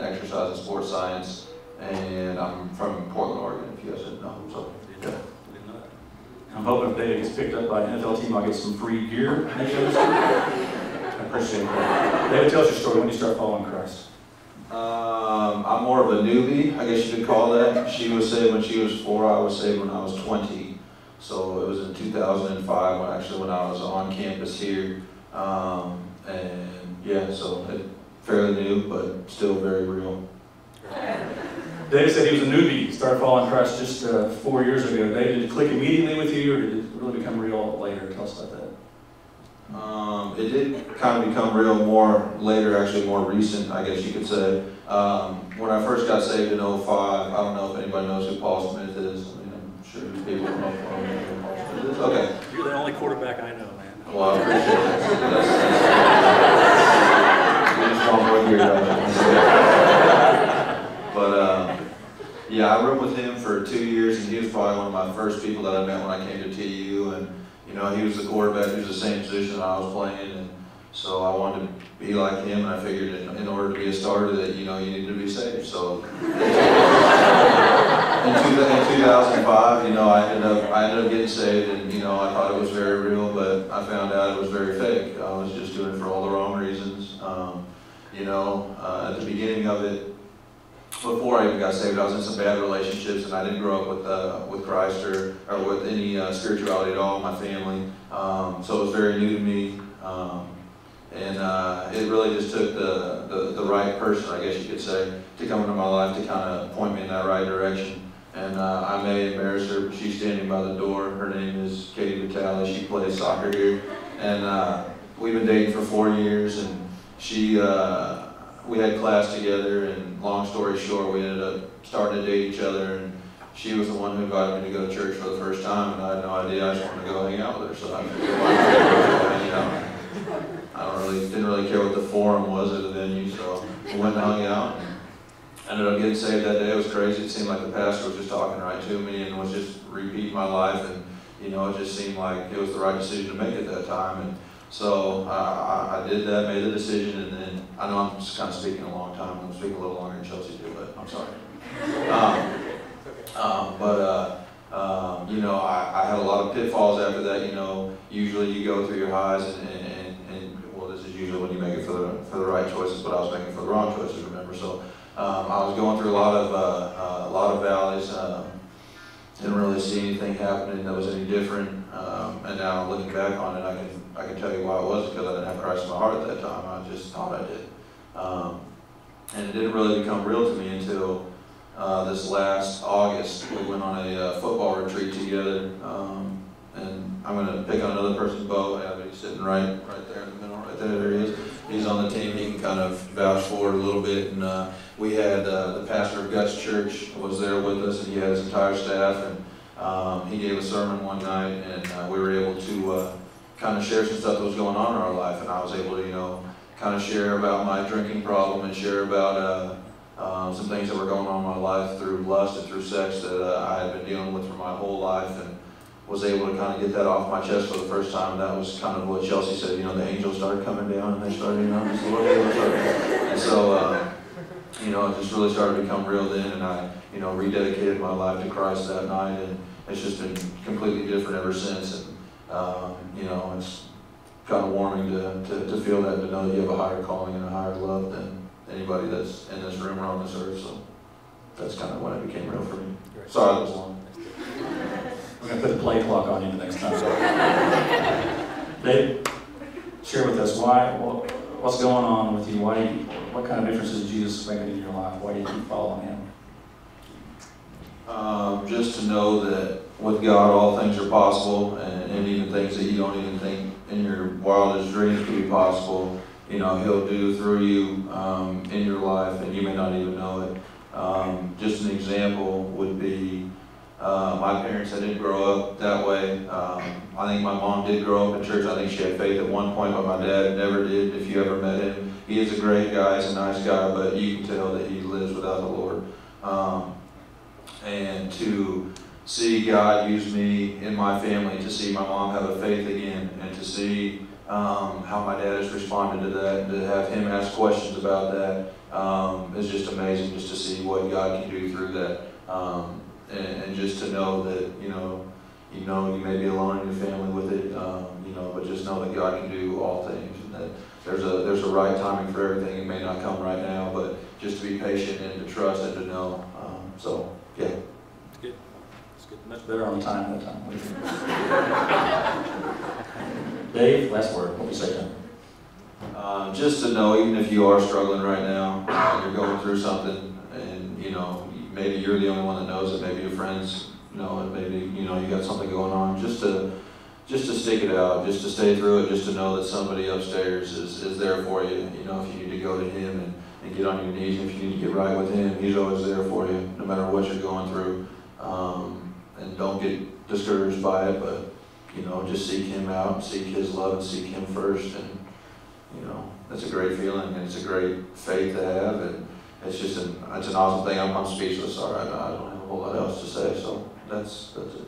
exercise and sports science, and I'm from Portland, Oregon, if you guys didn't know. So, yeah. I'm hoping if David gets picked up by an NFL team, I'll get some free gear. I appreciate that. David, tell us your story. When did you start following Christ? I'm more of a newbie, I guess you could call that. She was saved when she was 4. I was saved when I was 20. So it was in 2005 when I was on campus here. And yeah, so fairly new, but still very real. David said he was a newbie. He started following Christ just 4 years ago. David, did it click immediately with you, or did it really become real later? Tell us about that. It did kind of become real more later, actually more recent, I guess you could say. When I first got saved in 05, I don't know if anybody knows who Paul Smith is. I mean, I'm sure people know who Paul Smith is. Okay. You're the only quarterback I know, man. Well, I appreciate that. We just want more here, but yeah, I roomed with him for 2 years, and he was probably one of my first people that I met when I came to TU. And you know, he was the quarterback. He was the same position that I was playing, and so I wanted to be like him. And I figured in order to be a starter, that you needed to be saved. So in 2005, I ended up getting saved, and I thought it was very real, but I found out it was very fake. I was just doing it for all the wrong reasons. At the beginning of it, before I even got saved, I was in some bad relationships, and I didn't grow up with Christ or with any spirituality at all in my family. So it was very new to me, and it really just took the right person, I guess you could say, to come into my life to kind of point me in that right direction. And I may embarrass her, but she's standing by the door. Her name is Katie Vitale. She plays soccer here, and we've been dating for 4 years, and we had class together, and long story short, we ended up starting to date each other, and she was the one who invited me to go to church for the first time, and I had no idea. I just wanted to go hang out with her, so I figured didn't really care what the forum was or the venue, so we went and hung out, and ended up getting saved that day. It was crazy. It seemed like the pastor was just talking right to me and was just repeating my life, and it just seemed like it was the right decision to make at that time. And so I did that, made the decision, and then I know I'm just kind of speaking a long time. I'm speaking a little longer than Chelsea did, but I'm sorry. I had a lot of pitfalls after that. Usually you go through your highs, and well, this is usually when you make it for the right choices, but I was making it for the wrong choices. Remember, so I was going through a lot of valleys. Didn't really see anything happening that was any different, and now looking back on it, I can tell you why it was, because I didn't have Christ in my heart at that time. I just thought I did, and it didn't really become real to me until this last August. We went on a football retreat together, and I'm going to pick on another person's boat. He's sitting right there in the middle, right there. There he is. He's on the team. He can kind of vouch for it a little bit. And we had the pastor of Guts Church was there with us, and he had his entire staff. And he gave a sermon one night, and we were able to kind of share some stuff that was going on in our life. And I was able to, kind of share about my drinking problem and share about some things that were going on in my life through lust and through sex that I had been dealing with for my whole life, and was able to kind of get that off my chest for the first time. And that was kind of what Chelsea said, the angels started coming down, and they started, just Lord, and so, it just really started to become real then, and I, rededicated my life to Christ that night, and it's just been completely different ever since. And, it's kind of warming to feel that, to know that you have a higher calling and a higher love than anybody that's in this room or on this earth. So that's kind of when it became real for me. Sorry that was long. We're going to put the play clock on you the next time. Dave, share with us what's going on with you. What kind of differences is Jesus making in your life? Why do you keep following him? Just to know that with God all things are possible, and even things that you don't even think in your wildest dreams could be possible, he'll do through you in your life, and you may not even know it. Just an example would be my parents. I didn't grow up that way. I think my mom did grow up in church. I think she had faith at one point, but my dad never did. If you ever met him, he is a great guy. He's a nice guy, but you can tell that he lives without the Lord. And to see God use me in my family, to see my mom have a faith again, and to see how my dad has responded to that, and to have him ask questions about that, is just amazing, just to see what God can do through that, and just to know that, you know, you may be alone in your family with it, you know, but just know that God can do all things, and that there's a right timing for everything. It may not come right now, but just to be patient and to trust and to know. So, yeah. It's good. It's good. Much better on time that time. Dave, last word. What do you say to him? Just to know, even if you are struggling right now, you're going through something, and, you know, maybe you're the only one that knows it, maybe your friends know it, maybe, you know, you got something going on, just to stick it out, just to stay through it, just to know that somebody upstairs is there for you. You know, if you need to go to him and get on your knees, if you need to get right with him, he's always there for you, no matter what you're going through. And don't get discouraged by it, but, you know, just seek him out, seek his love, and seek him first. And, you know, that's a great feeling, and it's a great faith to have, and it's just it's an awesome thing. I'm speechless. Sorry, I don't have a whole lot else to say, so that's it.